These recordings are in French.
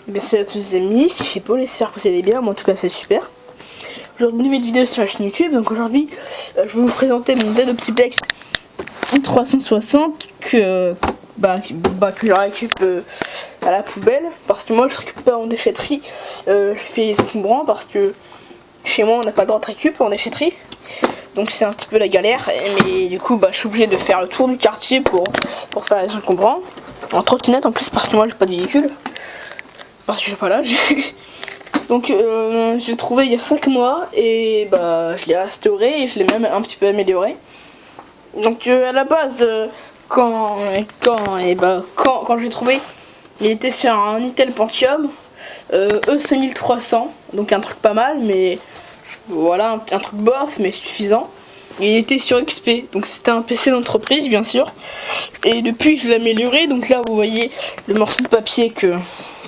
Bien salut à tous les amis, c'est Paul, j'espère que vous allez bien, moi en tout cas c'est super. Aujourd'hui une nouvelle vidéo sur la chaîne YouTube, donc aujourd'hui je vais vous présenter mon Dell Optiplex 360 que je récupère à la poubelle, parce que moi je récupère pas en déchetterie, je fais les encombrants parce que chez moi on n'a pas le droit de récup en déchetterie. Donc c'est un petit peu la galère, mais du coup je suis obligé de faire le tour du quartier pour faire les encombrants. En trottinette en plus parce que moi j'ai pas de véhicule. Parce que j'ai pas l'âge. Donc j'ai trouvé il y a 5 mois et je l'ai restauré et je l'ai même un petit peu amélioré. Donc à la base quand je l'ai trouvé, il était sur un Intel Pentium E5300, donc un truc pas mal, mais voilà, un truc bof mais suffisant. Il était sur XP, donc c'était un PC d'entreprise bien sûr. Et depuis je l'ai amélioré, donc là vous voyez le morceau de papier que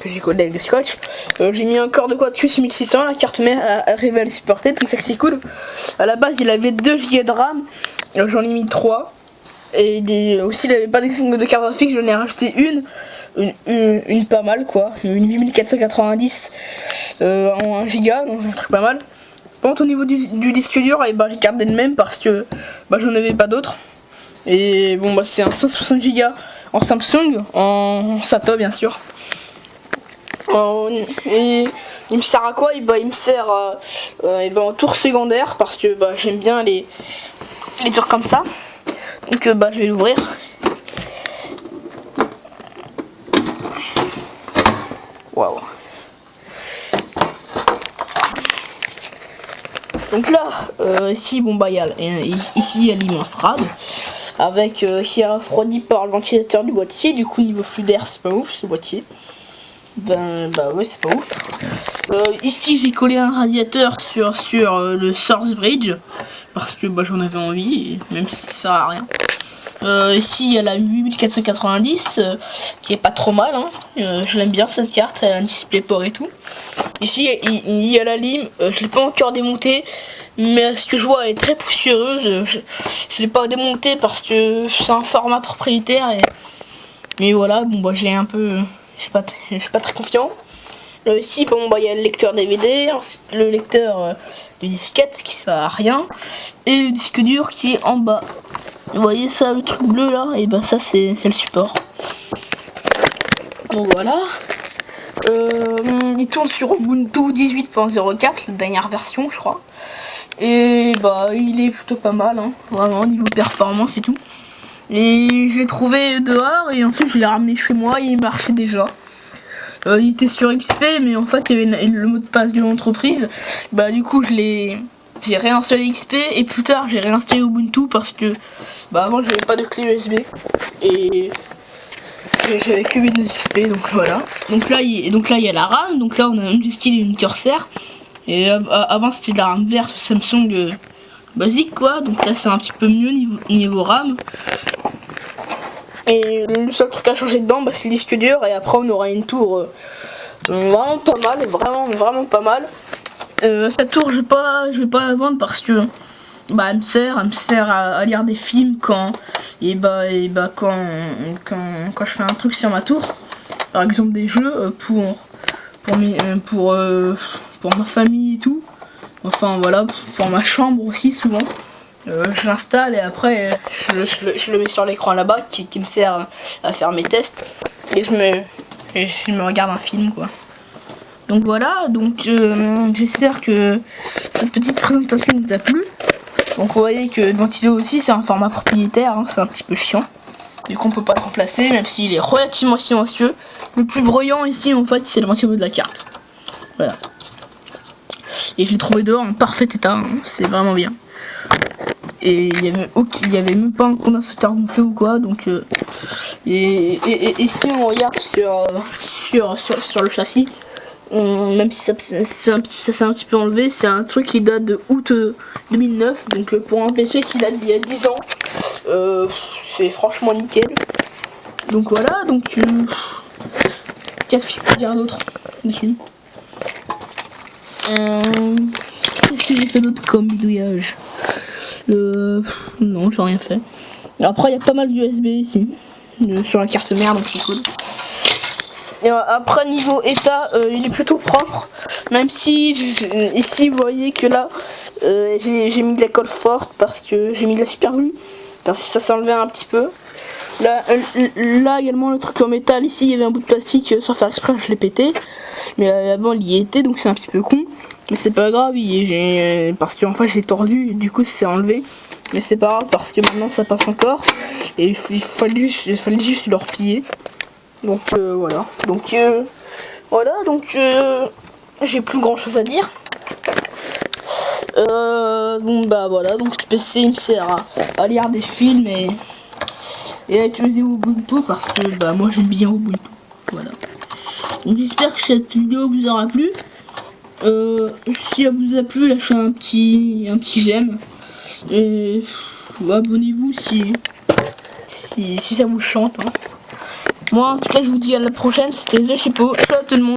j'ai collé avec du scotch. J'ai mis encore de quoi dessus 6600, la carte mère arrive à le supporter, donc ça c'est cool. À la base il avait 2 Go de RAM, j'en ai mis 3. Et aussi il avait pas de carte graphique, j'en ai rajouté une pas mal quoi, une 8490 en 1 Go, donc un truc pas mal. Par contre au niveau du disque dur, j'ai gardé le même parce que j'en avais pas d'autres. Et bon c'est un 160 Go en Samsung, en SATA bien sûr. Et il me sert à quoi? Il me sert en tour secondaire parce que j'aime bien les tours comme ça. Donc je vais l'ouvrir. Waouh. Donc là, ici il y a l'immense rad avec qui est refroidi par le ventilateur du boîtier. Du coup niveau flux d'air c'est pas ouf ce boîtier. Ouais c'est pas ouf. Ici j'ai collé un radiateur sur le Source Bridge parce que j'en avais envie, même si ça sert à rien. Ici il y a la 8490 qui est pas trop mal, hein. Je l'aime bien cette carte, elle a un DisplayPort et tout. Ici il y a la lime, je l'ai pas encore démontée, mais ce que je vois elle est très poussiéreuse. Je l'ai pas démontée parce que c'est un format propriétaire mais voilà, j'ai un peu, je suis pas très confiant. Ici il y a le lecteur DVD, ensuite le lecteur de disquette qui sert à rien, et le disque dur qui est en bas. Vous voyez ça, le truc bleu là, et ça c'est le support. Donc voilà. Il tourne sur Ubuntu 18.04, la dernière version je crois. Et il est plutôt pas mal, hein, vraiment niveau performance et tout. Et je l'ai trouvé dehors et ensuite je l'ai ramené chez moi et il marchait déjà. Il était sur XP mais en fait il y avait le mot de passe de l'entreprise. Du coup j'ai réinstallé XP et plus tard j'ai réinstallé Ubuntu parce que avant j'avais pas de clé USB et j'avais que Windows XP, donc voilà. Donc là il y a la RAM, donc là on a même du style et une Corsair. Et avant c'était de la RAM verte Samsung basique quoi, donc là c'est un petit peu mieux niveau RAM. Et le seul truc à changer dedans c'est le disque dur, et après on aura une tour vraiment pas mal, vraiment pas mal. Cette tour je vais pas la vendre parce que elle me sert à lire des films quand je fais un truc sur ma tour, par exemple des jeux pour ma famille et tout, enfin voilà, pour ma chambre aussi souvent. Je l'installe et après je le mets sur l'écran là-bas qui me sert à faire mes tests, et je me regarde un film quoi. Donc voilà, j'espère que cette petite présentation vous a plu. Donc vous voyez que le ventilo aussi c'est un format propriétaire, hein, c'est un petit peu chiant. Du coup on peut pas le remplacer même s'il est relativement silencieux. Le plus bruyant ici en fait c'est le ventilo de la carte. Voilà. Et je l'ai trouvé dehors en parfait état, hein, c'est vraiment bien. Et il y avait même pas un condensateur gonflé ou quoi, donc et si on regarde sur le châssis, même si ça s'est un petit peu enlevé, c'est un truc qui date de août 2009, donc pour un PC qui date d'il y a 10 ans, c'est franchement nickel. Donc voilà, qu'est-ce qu'il faut dire d'autre dessus? Qu'est-ce que j'ai fait d'autre comme bidouillage? Non, j'ai rien fait. Après il y a pas mal d'USB ici sur la carte mère, donc c'est cool. Et après niveau état, il est plutôt propre. Même si ici vous voyez que là j'ai mis de la colle forte parce que j'ai mis de la super glue. Parce que ça s'enlevait un petit peu. Là également le truc en métal, ici il y avait un bout de plastique sans faire exprès, je l'ai pété. Mais avant il y était, donc c'est un petit peu con. Mais c'est pas grave, parce qu'en fait j'ai tordu, et du coup c'est enlevé. Mais c'est pas grave parce que maintenant ça passe encore. Et il fallait juste le replier. Donc voilà. Donc j'ai plus grand chose à dire. Bon bah voilà, donc ce PC il me sert à lire des films et à utiliser Ubuntu parce que bah moi j'aime bien Ubuntu. Voilà. Donc j'espère que cette vidéo vous aura plu. Si elle vous a plu, lâchez un petit j'aime. Et abonnez-vous si ça vous chante. Hein. Moi en tout cas je vous dis à la prochaine, c'était The Chepo. Ciao tout le monde.